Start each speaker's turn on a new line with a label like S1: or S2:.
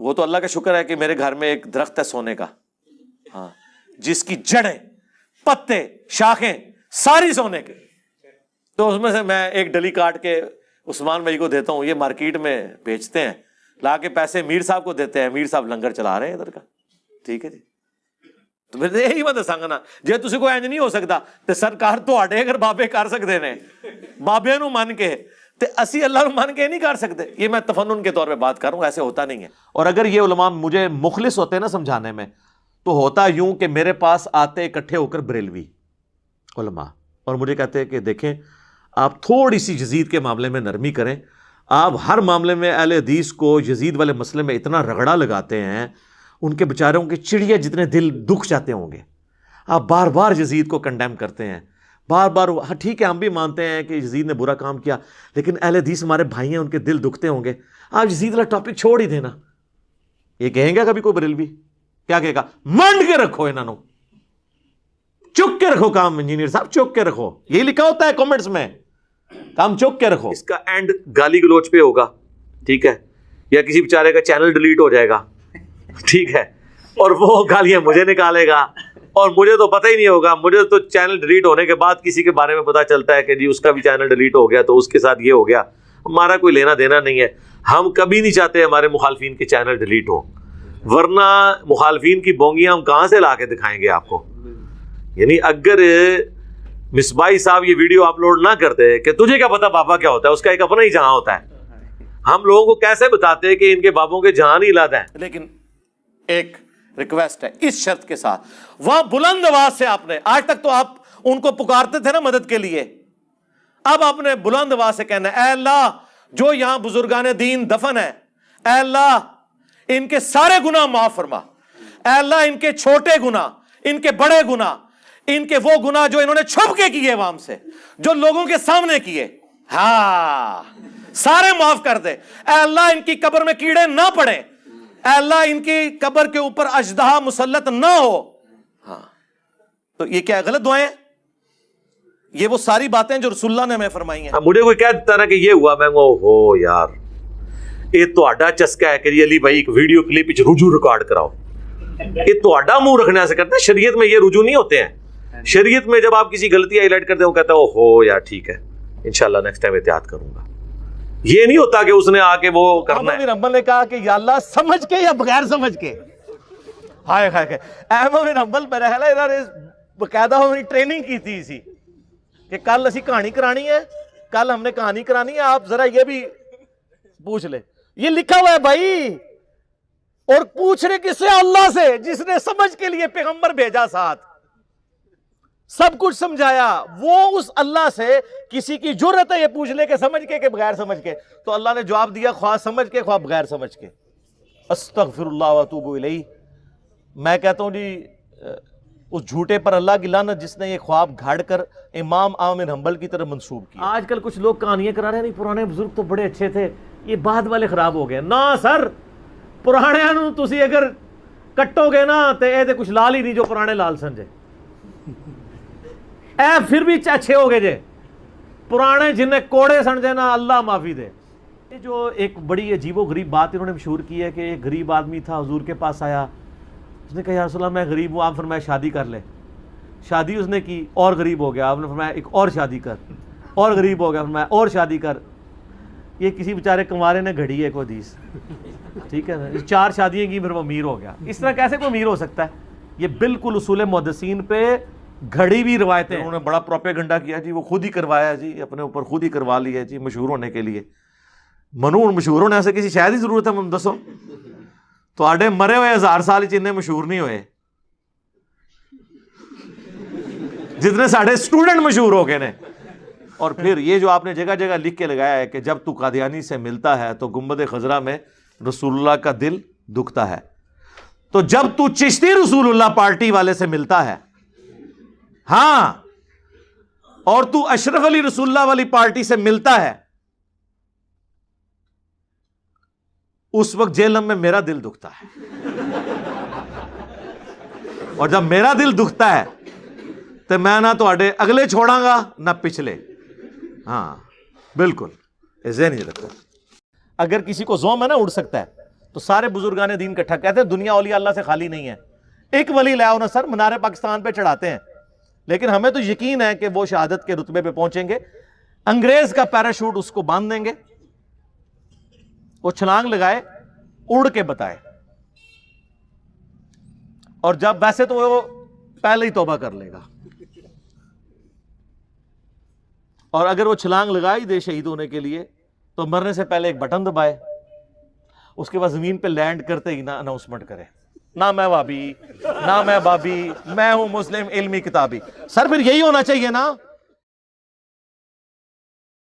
S1: वो तो अल्लाह का शुक्र है कि मेरे घर में एक दरख्त है सोने का, हाँ, जिसकी जड़ें, पत्ते, शाखें सारी सोने के। तो उसमें से मैं एक डली काट के उस्मान भाई को देता हूँ, ये मार्केट में बेचते हैं, ला के पैसे मीर साहब को देते हैं, मीर साहब लंगर चला रहे हैं इधर का। ठीक है जी। तो फिर यही मैं दसांगा जे तुसी को इंज नहीं हो सकता ते सरकार तुहाडे अगर बाबे कर सकते ने, बाबे नू मन के, ते असी अल्लाह नू मन के नहीं कर सकते। ये मैं तफन्नुन के तौर पे बात कर रहा हूं, ऐसे होता नहीं है। और अगर ये उलमा मुझे मुखलिस होते ना समझाने में, तो होता यूं कि मेरे पास आते इकट्ठे होकर बरेलवी उलमा और मुझे कहते हैं कि देखें आप थोड़ी सी यजीद के मामले में नरमी करें, आप हर मामले में अहले हदीस को यजीद वाले मसले में इतना रगड़ा लगाते हैं, उनके बेचारों के चिड़िया जितने दिल दुख जाते होंगे, आप बार बार यजीद को कंडेम करते हैं, बार बार। हाँ ठीक है, हम भी मानते हैं कि यजीद ने बुरा काम किया, लेकिन अहले हदीस हमारे भाई हैं, उनके दिल दुखते होंगे। आप यजीद वाला टॉपिक छोड़ ही देना। ये कहेंगे कभी कोई बरेलवी? क्या कहेगा? मंड के रखो इन्होंने, चुप के रखो काम, इंजीनियर साहब चुप के रखो। यही लिखा होता है कमेंट्स में, काम चुप के रखो। इसका एंड गाली गलोच पे होगा, ठीक है, या किसी बेचारे का चैनल डिलीट हो जाएगा, ठीक है, और वो गालियां मुझे निकालेगा और मुझे तो पता ही नहीं होगा। मुझे तो चैनल डिलीट होने के बाद किसी के बारे में पता चलता है कि जी उसका भी चैनल डिलीट हो गया तो उसके साथ ये हो गया। हमारा कोई लेना देना नहीं है। हम कभी नहीं चाहते हमारे मुखालफीन के चैनल डिलीट हो, वरना मुखालफीन की बोंगियां हम कहां से ला के दिखाएंगे आपको। यानी अगर मिसबाई साहब ये वीडियो अपलोड ना करते कि तुझे क्या पता बाबा क्या होता है, उसका एक अपना ही जहां होता है, हम लोगों को कैसे बताते हैं कि इनके बाबों के जहां नहीं इलादा है। लेकिन एक रिक्वेस्ट है इस शर्त के साथ, वहां बुलंद आवाज से आपने, आज तक तो आप उनको पुकारते थे ना मदद के लिए, अब आपने बुलंद आवाज से कहना है, ऐ अल्लाह जो यहां बुजुर्गाने दीन दफन है, ऐ अल्लाह इनके सारे गुनाह माफ फरमा, ऐ अल्लाह इनके छोटे गुनाह, इनके बड़े गुनाह, इनके वो गुनाह जो इन्होंने छुप के किए अवाम से, जो लोगों के सामने किए, हाँ सारे माफ कर दे। ऐ अल्लाह इनकी कब्र में कीड़े ना पड़े, अल्लाह इनकी कब्र के ऊपर अजदहा मुसल्लत ना हो। हाँ, तो ये क्या गलत दुआएं हैं? ये वो सारी बातें जो रसूलुल्लाह ने हमें फरमाई हैं। मुझे कोई कह देता ना कि ये हुआ, मैं हो यार ये तो चस्का है कि अली भाई एक वीडियो क्लिप रुजू रिकॉर्ड कराओ, ये तो मुंह रखने से करते हैं। शरीयत में ये रुजू नहीं होते हैं। शरीयत में जब आप किसी गलती हाईलाइट करते हो, कहता है हो यार ठीक है इंशाल्लाह नेक्स्ट टाइम एहतियात करूंगा। ये नहीं होता कि उसने आके वो करना है। रब्बल ने कहा कि या अल्लाह समझ के या बगैर समझ के, हाय हाय अहमद बिन हंबल मेरा ख्याल है इन्होंने बकायदा हमारी ट्रेनिंग की थी इसी कि कल असी कहानी करानी है, कल हमने कहानी करानी है, आप जरा ये भी पूछ ले। ये लिखा हुआ है भाई, और पूछ रहे किससे? अल्लाह से, जिसने समझ के लिए पैगंबर भेजा, साथ सब कुछ समझाया। वो उस अल्लाह से किसी की जुर्रत है ये पूछ ले के समझ के बगैर समझ के? तो अल्लाह ने जवाब दिया, ख्वाह समझ के ख्वाह बगैर समझ के। अस्तगफिरुल्लाह व अतूबु इलैह। मैं कहता हूं जी उस झूठे पर अल्लाह की लानत जिसने ये ख्वाब घाड़ कर इमाम अहमद बिन हंबल की तरफ मंसूब किया। आजकल कुछ लोग कहानियां करा रहे हैं, नहीं पुराने बुजुर्ग तो बड़े अच्छे थे, ये बाद वाले खराब हो गए। ना सर, पुराने नूं तुसी अगर कट्टोगे ना तो ये कुछ लाल ही नहीं जो पुराने लाल संजे ए फिर भी अच्छे हो गए जे। पुराने जिन्हें कोड़े समझे ना, अल्लाह माफी दे। ये जो एक बड़ी अजीबो गरीब बात इन्होंने मशहूर की है कि एक गरीब आदमी था, हुजूर के पास आया, उसने कहा या रसूल अल्लाह मैं गरीब हूँ, आप फरमाया शादी कर ले। शादी उसने की और गरीब हो गया, आपने फरमाया एक और शादी कर, और गरीब हो गया, फरमाया और शादी कर। ये किसी बेचारे कुंवारे ने घड़ी है कोई हदीस, ठीक है ना, 4 शादियाँ की फिर वो अमीर हो गया। इस तरह कैसे कोई अमीर हो सकता है? ये बिल्कुल उसूल मुहद्दिसीन पे घड़ी भी रवायतें। उन्होंने बड़ा प्रोपेगेंडा किया जी, वो खुद ही करवाया जी, अपने ऊपर खुद ही करवा लिया जी मशहूर होने के लिए। मनून मशहूर होने से किसी शायद ही जरूरत है? दसो तो आडे मरे हुए 1000 साल इन्ने मशहूर नहीं हुए जितने साढ़े स्टूडेंट मशहूर हो गए ने। और फिर ये जो आपने जगह जगह लिख के लगाया है कि जब तू कादियानी से मिलता है तो गुंबद खजरा में रसूलुल्लाह का दिल दुखता है, तो जब तू चिश्ती रसूलुल्लाह पार्टी वाले से मिलता है, हाँ, और तू अशरफ अली रसूलुल्लाह वाली पार्टी से मिलता है, उस वक्त जेलम में मेरा दिल दुखता है। और जब मेरा दिल दुखता है तो मैं ना तो अगले छोड़ांगा ना पिछले। हाँ बिल्कुल, ऐसे नहीं रखो। अगर किसी को ज़ौम है ना उड़ सकता है, तो सारे बुजुर्गान दीन इकट्ठा कहते हैं दुनिया औलिया अल्लाह से खाली नहीं है, एक वली लाओ ना सर, मीनार पाकिस्तान पे चढ़ाते हैं, लेकिन हमें तो यकीन है कि वो शहादत के रुतबे पे पहुंचेंगे। अंग्रेज का पैराशूट उसको बांध देंगे, वो छलांग लगाए, उड़ के बताए, और जब वैसे तो वो पहले ही तौबा कर लेगा, और अगर वो छलांग लगा ही दे शहीद होने के लिए तो मरने से पहले एक बटन दबाए, उसके बाद जमीन पे लैंड करते ही ना अनाउंसमेंट करे, ना मैं वाबी, ना मैं बाबी, मैं हूं मुस्लिम इल्मी किताबी। सर फिर यही होना चाहिए ना,